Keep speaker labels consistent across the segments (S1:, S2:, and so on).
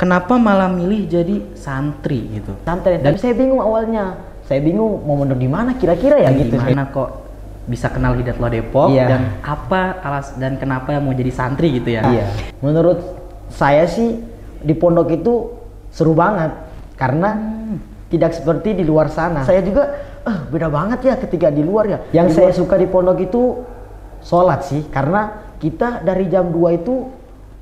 S1: Kenapa malah milih jadi santri gitu?
S2: Santri. Tapi saya bingung awalnya. Saya bingung mau mondok di mana kira-kira ya gitu.
S1: Gimana kok bisa kenal Hidayatullah Depok dan apa dan kenapa mau jadi santri gitu ya?
S2: Iya. Menurut saya sih di pondok itu seru banget karena tidak seperti di luar sana. Saya juga beda banget ya ketika di luar ya. Yang saya suka di pondok itu sholat sih, karena kita dari jam 2 itu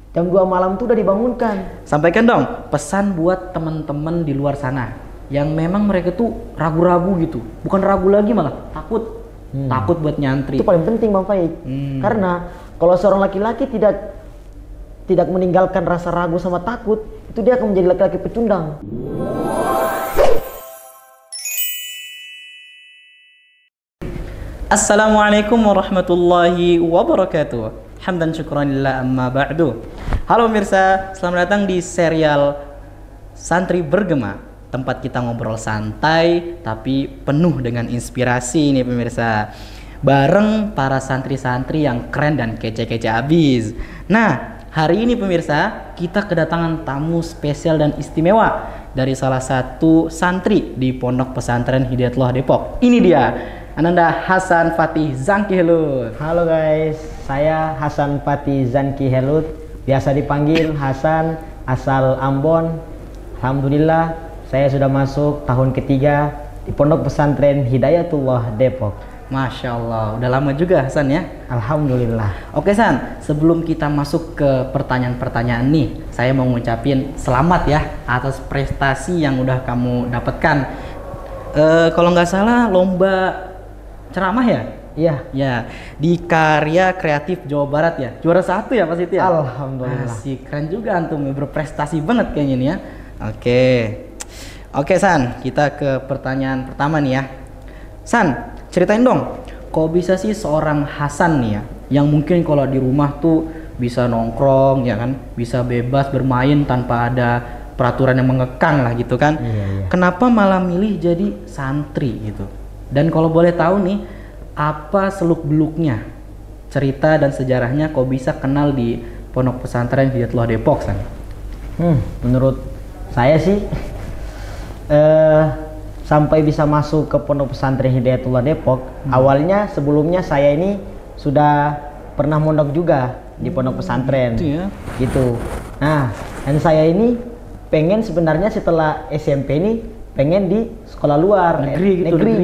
S2: jam 2 malam tuh udah dibangunkan.
S1: Sampaikan dong pesan buat teman-teman di luar sana yang memang mereka tuh ragu-ragu gitu. Bukan ragu lagi, malah takut. Takut buat nyantri.
S2: Itu paling penting Bang Faik. Karena kalau seorang laki-laki tidak meninggalkan rasa ragu sama takut, itu dia akan menjadi laki-laki pecundang.
S1: Assalamualaikum warahmatullahi wabarakatuh. Hamdan syukran lillah amma ba'du. Halo pemirsa, selamat datang di serial Santri Bergema, tempat kita ngobrol santai tapi penuh dengan inspirasi nih pemirsa. Bareng para santri-santri yang keren dan kece-kece abis. Nah, hari ini pemirsa, kita kedatangan tamu spesial dan istimewa dari salah satu santri di Pondok Pesantren Hidayatullah Depok. Ini dia, Ananda Hasan Fatih Zanki Helut.
S2: Halo guys, saya Hasan Fatih Zanki Helut, biasa dipanggil Hasan, asal Ambon. Alhamdulillah, saya sudah masuk tahun ketiga di Pondok Pesantren Hidayatullah Depok.
S1: Masya Allah, udah lama juga Hasan ya?
S2: Alhamdulillah.
S1: Oke San, sebelum kita masuk ke pertanyaan-pertanyaan nih, saya mau ngucapin selamat ya atas prestasi yang udah kamu dapatkan. Kalau nggak salah lomba ceramah ya?
S2: Iya.
S1: Ya, di Karya Kreatif Jawa Barat ya. Juara 1 ya pas itu ya?
S2: Alhamdulillah.
S1: Masih keren juga antum, berprestasi banget kayaknya nih ya. Oke San, kita ke pertanyaan pertama nih ya. San, ceritain dong, kok bisa sih seorang Hasan nih ya, yang mungkin kalau di rumah tuh bisa nongkrong ya kan, bisa bebas bermain tanpa ada peraturan yang mengekang lah gitu kan.
S2: Iya.
S1: Kenapa malah milih jadi santri gitu? Dan kalau boleh tahu nih, apa seluk-beluknya, cerita dan sejarahnya kok bisa kenal di Pondok Pesantren Hidayatullah Depok, San?
S2: Menurut saya sih sampai bisa masuk ke Pondok Pesantren Hidayatullah Depok, awalnya sebelumnya saya ini sudah pernah mondok juga di Pondok Pesantren.
S1: Gitu ya.
S2: Gitu. Nah, dan saya ini pengen sebenarnya setelah SMP ini pengen di sekolah luar negeri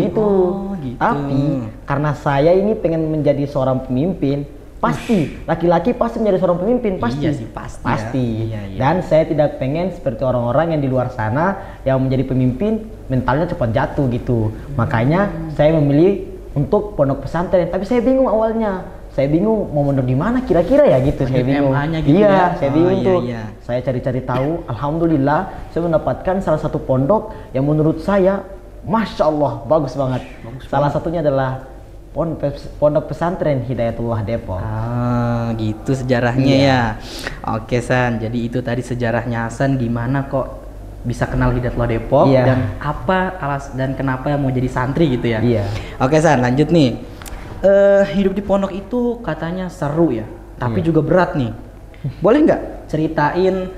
S2: gitu.
S1: Oh, gitu.
S2: Tapi karena saya ini pengen menjadi seorang pemimpin, pasti laki-laki pasti menjadi seorang pemimpin, pasti.
S1: Iya sih, pasti. Ya. Iya.
S2: Dan saya tidak pengen seperti orang-orang yang di luar sana yang menjadi pemimpin mentalnya cepat jatuh gitu. Makanya saya memilih untuk pondok pesantren. Tapi saya bingung awalnya. Saya bingung mau mondok di mana kira-kira ya gitu. Saya bingung.
S1: Gitu
S2: iya,
S1: ya?
S2: saya bingung tuh.
S1: Iya.
S2: Saya cari-cari tahu. Alhamdulillah, saya mendapatkan salah satu pondok yang menurut saya, masya Allah, bagus banget. Salah satunya adalah Pondok Pesantren Hidayatullah Depok.
S1: Gitu sejarahnya ya. Oke San, jadi itu tadi sejarahnya Hasan gimana kok bisa kenal Hidayatullah Depok dan apa dan kenapa mau jadi santri gitu ya.
S2: Iya.
S1: Oke San, lanjut nih. Hidup di pondok itu katanya seru ya, tapi juga berat nih. Boleh nggak ceritain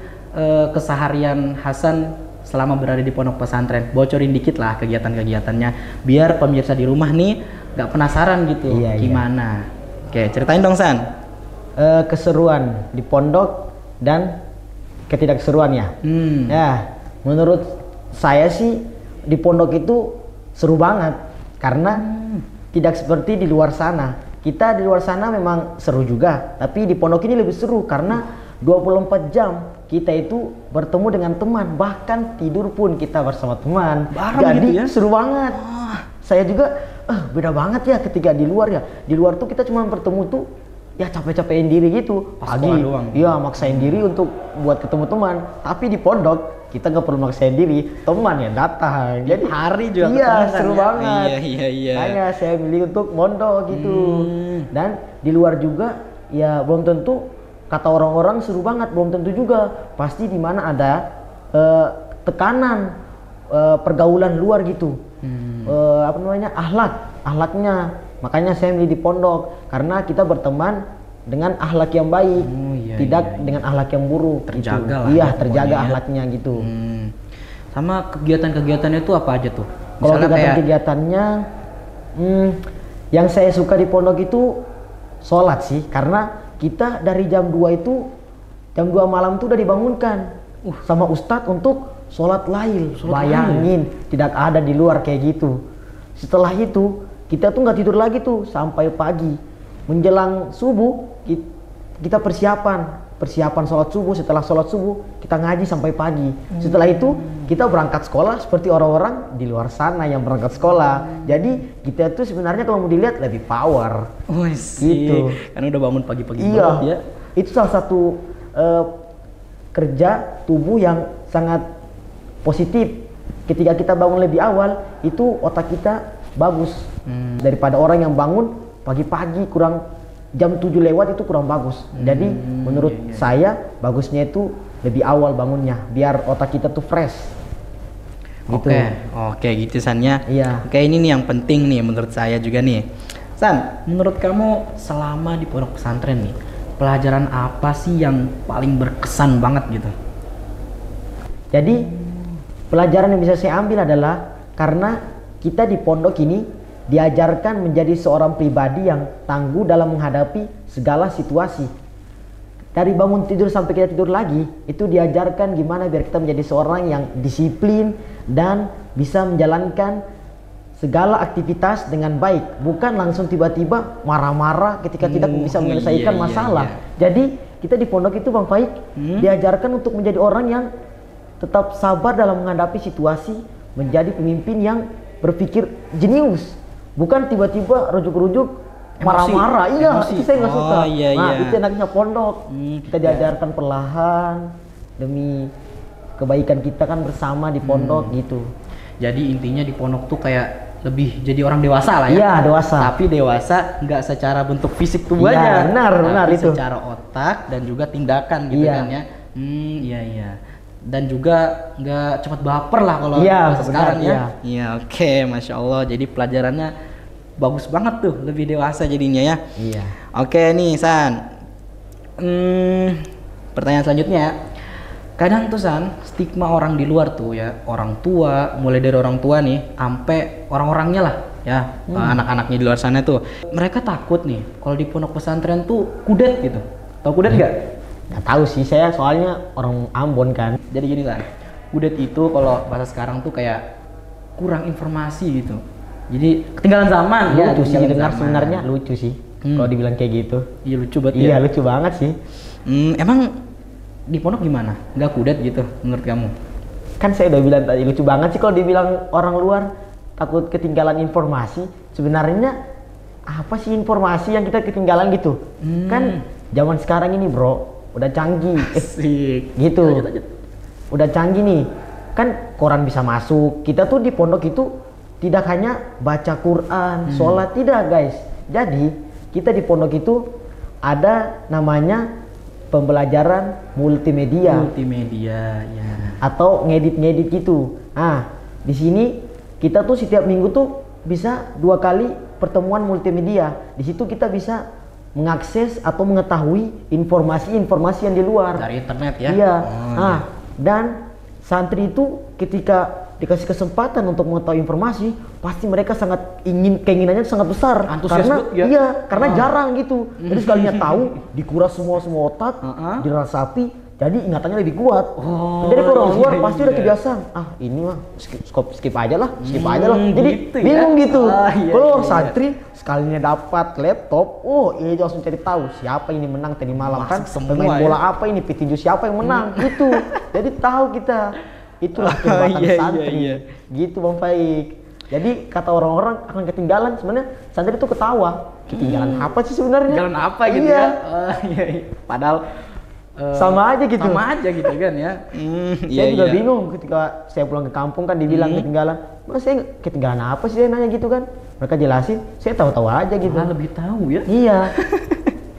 S1: keseharian Hasan selama berada di pondok pesantren? Bocorin dikit lah kegiatan-kegiatannya, biar pemirsa di rumah nih nggak penasaran gitu. Gimana? Oke, ceritain dong San.
S2: Keseruan di pondok dan ketidakseruannya. Ya, menurut saya sih di pondok itu seru banget karena tidak seperti di luar sana. Kita di luar sana memang seru juga, tapi di pondok ini lebih seru karena 24 jam kita itu bertemu dengan teman, bahkan tidur pun kita bersama teman. Jadi gitu ya? Seru banget. Saya juga beda banget ya ketika di luar ya. Di luar tuh kita cuma bertemu tuh ya capek-capekin diri gitu. Pagi, iya maksain diri untuk buat ketemu teman. Tapi di pondok kita nggak perlu maksain diri, teman yang datang. Jadi
S1: hari juga
S2: seru banget.
S1: Iya.
S2: Makanya saya milih untuk mondok gitu. Dan di luar juga ya belum tentu, kata orang-orang seru banget, belum tentu juga. Pasti di mana ada tekanan pergaulan luar gitu. Akhlaknya. Makanya saya milih di pondok karena kita berteman dengan akhlak yang baik. tidak dengan akhlak yang buruk.
S1: Terjaga
S2: gitu.
S1: lah.
S2: Iya,
S1: Ya,
S2: terjaga
S1: pokoknya,
S2: akhlaknya gitu.
S1: Sama kegiatan-kegiatannya itu apa aja tuh?
S2: Kalau
S1: Misalnya kayak
S2: kegiatannya, yang saya suka di pondok itu sholat sih, karena kita dari jam 2 itu, jam 2 malam tuh udah dibangunkan sama ustadz untuk sholat lail. Bayangin, tidak ada di luar kayak gitu. Setelah itu kita tuh nggak tidur lagi tuh sampai pagi. Menjelang subuh kita persiapan sholat subuh. Setelah sholat subuh kita ngaji sampai pagi. Setelah itu kita berangkat sekolah seperti orang-orang di luar sana yang berangkat sekolah. Jadi kita tuh sebenarnya kalau mau dilihat lebih power. Gitu.
S1: Karena udah bangun pagi-pagi
S2: Iya.
S1: banget ya.
S2: Itu salah satu kerja tubuh yang sangat positif. Ketika kita bangun lebih awal, itu otak kita bagus daripada orang yang bangun pagi-pagi kurang jam 7 lewat itu kurang bagus. Jadi menurut saya bagusnya itu lebih awal bangunnya biar otak kita tuh fresh. Gitu.
S1: Oke, gitu San ya.
S2: Iya.
S1: Oke, ini nih yang penting nih menurut saya juga nih. San, menurut kamu selama di pondok pesantren nih, pelajaran apa sih yang paling berkesan banget gitu?
S2: Jadi pelajaran yang bisa saya ambil adalah karena kita di pondok ini diajarkan menjadi seorang pribadi yang tangguh dalam menghadapi segala situasi. Dari bangun tidur sampai kita tidur lagi, itu diajarkan gimana biar kita menjadi seorang yang disiplin dan bisa menjalankan segala aktivitas dengan baik. Bukan langsung tiba-tiba marah-marah ketika tidak bisa menyelesaikan masalah. Jadi kita di pondok itu Bang Faik diajarkan untuk menjadi orang yang tetap sabar dalam menghadapi situasi, menjadi pemimpin yang berpikir jenius, bukan tiba-tiba rujuk-rujuk marah-marah. Iya, itu saya nggak suka. Itu enaknya pondok. Kita diajarkan perlahan demi kebaikan kita kan bersama di pondok gitu.
S1: Jadi intinya di pondok tuh kayak lebih jadi orang dewasa lah ya.
S2: Iya, dewasa.
S1: Tapi dewasa nggak secara bentuk fisik tubuh aja.
S2: Benar itu.
S1: Secara otak dan juga tindakan gitu kan ya. Iya. Dan juga nggak cepat baper lah kalau sekarang ya. Iya, oke, masya Allah. Jadi pelajarannya bagus banget tuh, lebih dewasa jadinya ya.
S2: Iya.
S1: Oke nih San. Pertanyaan selanjutnya. Kadang tuh San, stigma orang di luar tuh ya, orang tua, mulai dari orang tua nih, sampai orang-orangnya lah ya, anak-anaknya di luar sana tuh, mereka takut nih kalau di pondok pesantren tuh kudet gitu. Tahu kudet nggak?
S2: Nggak tahu sih, saya soalnya orang Ambon kan.
S1: Jadi gini San, kudet itu kalau bahasa sekarang tuh kayak kurang informasi gitu. Jadi ketinggalan zaman.
S2: Lucu sih dengar sebenarnya, lucu sih kalau dibilang kayak gitu.
S1: Iya lucu banget.
S2: Iya lucu banget sih.
S1: Emang di pondok gimana? Nggak kudet gitu menurut kamu?
S2: Kan saya udah bilang tadi lucu banget sih kalau dibilang orang luar takut ketinggalan informasi. Sebenarnya apa sih informasi yang kita ketinggalan gitu? Kan zaman sekarang ini bro udah canggih. Gitu. Lanjut. Udah canggih nih. Kan koran bisa masuk. Kita tuh di pondok itu tidak hanya baca Quran, sholat, tidak guys. Jadi kita di pondok itu ada namanya pembelajaran multimedia
S1: ya.
S2: Atau ngedit gitu. Nah, di sini kita tuh setiap minggu tuh bisa 2 kali pertemuan multimedia. Di situ kita bisa mengakses atau mengetahui informasi-informasi yang di luar
S1: dari internet ya.
S2: Iya. Dan santri itu ketika dikasih kesempatan untuk mengetahui informasi, pasti mereka sangat keinginannya sangat besar.
S1: Antusias
S2: karena jarang gitu. Jadi sekalinya tahu, dikuras semua otak, dirasapi, jadi ingatannya lebih kuat. Jadi kalau orang luar pasti udah kebiasaan. Ini mah skip aja lah. Jadi
S1: gitu
S2: bingung gitu. Kalau santri sekalinya dapat laptop, ini langsung cari tahu siapa ini menang tadi malam. Kan pemain bola apa ini, petinju siapa yang menang gitu. Jadi tahu kita. Itulah kehebatan santri. Gitu Bang Faik. Jadi kata orang-orang akan ketinggalan, sebenarnya santri itu ketawa. Ketinggalan apa sih sebenarnya?
S1: Ketinggalan apa gitu ya? Padahal
S2: sama aja gitu.
S1: Sama aja gitu kan ya.
S2: Saya juga bingung ketika saya pulang ke kampung kan dibilang ketinggalan. Mas saya ketinggalan apa sih, saya nanya gitu kan. Mereka jelasin, saya tahu-tahu aja gitu.
S1: Malah lebih tahu ya.
S2: Iya.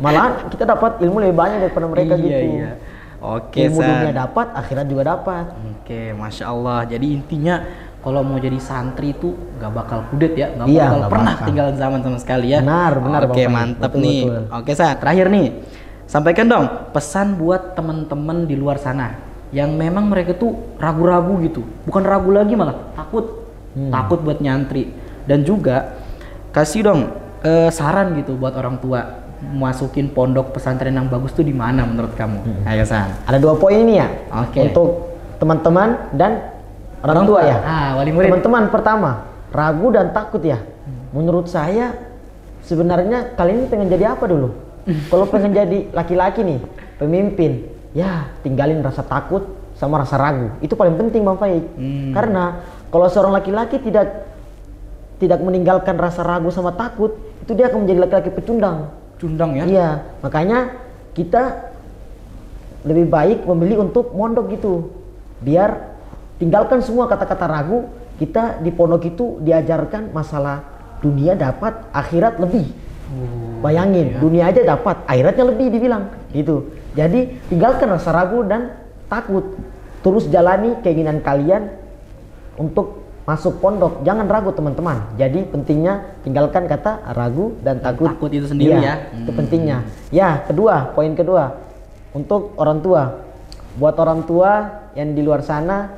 S2: Malah kita dapat ilmu lebih banyak daripada mereka gitu.
S1: Iya. Oke,
S2: ilmu dunia dapat, akhirat juga dapat.
S1: Oke, masya Allah. Jadi intinya kalau mau jadi santri itu nggak bakal kudet ya, nggak bakal pernah ketinggalan zaman sama sekali ya.
S2: Benar.
S1: Oke, mantap nih. Oke, Sa, terakhir nih. Sampaikan dong pesan buat teman-teman di luar sana yang memang mereka tuh ragu-ragu gitu. Bukan ragu lagi, malah takut. Takut buat nyantri. Dan juga kasih dong saran gitu buat orang tua masukin pondok pesantren yang bagus tuh di mana menurut kamu? Ayo San.
S2: Ada 2 poin ini ya.
S1: Oke.
S2: Untuk teman-teman dan orang tua ya.
S1: Wali murid.
S2: Teman-teman, pertama, ragu dan takut ya. Menurut saya sebenarnya kalian ini pengen jadi apa dulu? Kalau pengen jadi laki-laki nih, pemimpin, ya tinggalin rasa takut sama rasa ragu. Itu paling penting Bang Faik. Karena kalau seorang laki-laki tidak meninggalkan rasa ragu sama takut, itu dia akan menjadi laki-laki pecundang.
S1: Cundang ya?
S2: Iya, makanya kita lebih baik memilih untuk mondok gitu. Biar tinggalkan semua kata-kata ragu, kita di pondok itu diajarkan masalah dunia dapat, akhirat lebih. Bayangin,
S1: ya.
S2: Dunia aja dapat, akhiratnya lebih dibilang gitu. Jadi tinggalkan rasa ragu dan takut. Terus jalani keinginan kalian untuk masuk pondok. Jangan ragu teman-teman. Jadi pentingnya tinggalkan kata ragu dan takut.
S1: Takut itu sendiri ya.
S2: Itu pentingnya. Ya, poin kedua. Untuk orang tua. Buat orang tua yang di luar sana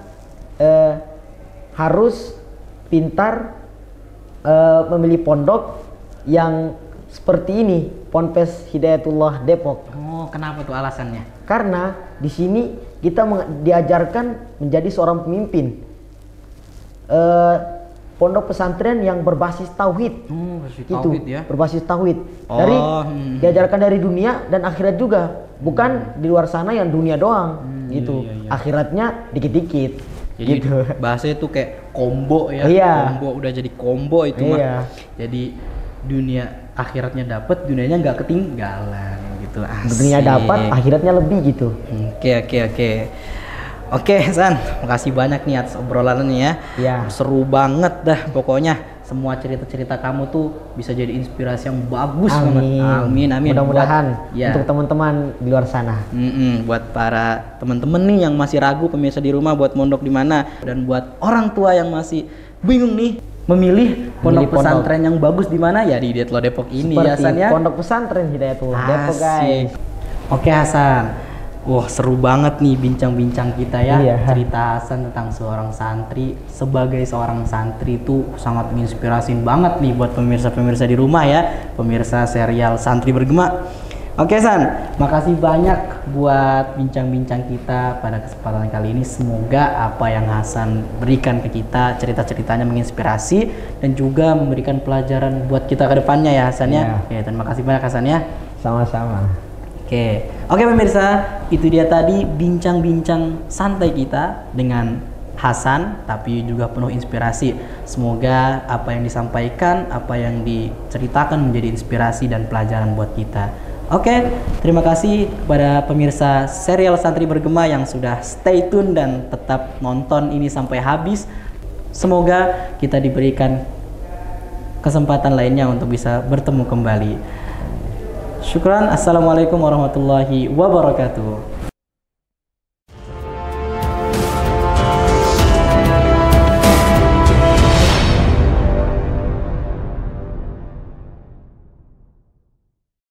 S2: harus pintar memilih pondok yang seperti ini, Ponpes Hidayatullah Depok.
S1: Oh, kenapa tuh alasannya?
S2: Karena di sini kita diajarkan menjadi seorang pemimpin. Pondok pesantren yang berbasis tauhid.
S1: Tauhid ya.
S2: Berbasis tauhid. Diajarkan dari dunia dan akhirat juga. Bukan di luar sana yang dunia doang gitu.
S1: Iya.
S2: Akhiratnya dikit-dikit.
S1: Jadi
S2: gitu.
S1: bahasanya tuh kayak combo ya.
S2: Iya.
S1: Combo, udah jadi combo itu mah. Jadi dunia akhiratnya dapat, dunianya nggak ketinggalan gitu. Asik.
S2: Dunia dapat, akhiratnya lebih gitu.
S1: Oke, San, makasih banyak nih atas obrolannya ya.
S2: Iya.
S1: Seru banget dah pokoknya. Semua cerita-cerita kamu tuh bisa jadi inspirasi yang bagus banget. Amin.
S2: Mudah-mudahan untuk teman-teman di luar sana.
S1: Buat para teman-teman nih yang masih ragu pemirsa di rumah buat mondok di mana, dan buat orang tua yang masih bingung nih memilih pondok pesantren yang bagus di mana, ya di Hidayatullah Depok ini.
S2: Seperti
S1: ya Hasan ya.
S2: Pondok pesantren Hidayatullah Depok guys.
S1: Oke Hasan. Wah, seru banget nih bincang-bincang kita ya.
S2: Iya.
S1: Cerita Hasan tentang seorang santri. Sebagai seorang santri itu sangat menginspirasi banget nih buat pemirsa-pemirsa di rumah ya. Pemirsa serial Santri Bergema. Oke San, makasih banyak buat bincang-bincang kita pada kesempatan kali ini. Semoga apa yang Hasan berikan ke kita, cerita-ceritanya menginspirasi dan juga memberikan pelajaran buat kita ke depannya ya Hasan ya. Oke, terima kasih banyak Hasan ya.
S2: Sama-sama.
S1: Oke pemirsa, itu dia tadi bincang-bincang santai kita dengan Hasan, tapi juga penuh inspirasi. Semoga apa yang disampaikan, apa yang diceritakan menjadi inspirasi dan pelajaran buat kita. Oke, terima kasih kepada pemirsa serial Santri Bergema yang sudah stay tune dan tetap nonton ini sampai habis. Semoga kita diberikan kesempatan lainnya untuk bisa bertemu kembali. Syukran. Assalamualaikum warahmatullahi wabarakatuh.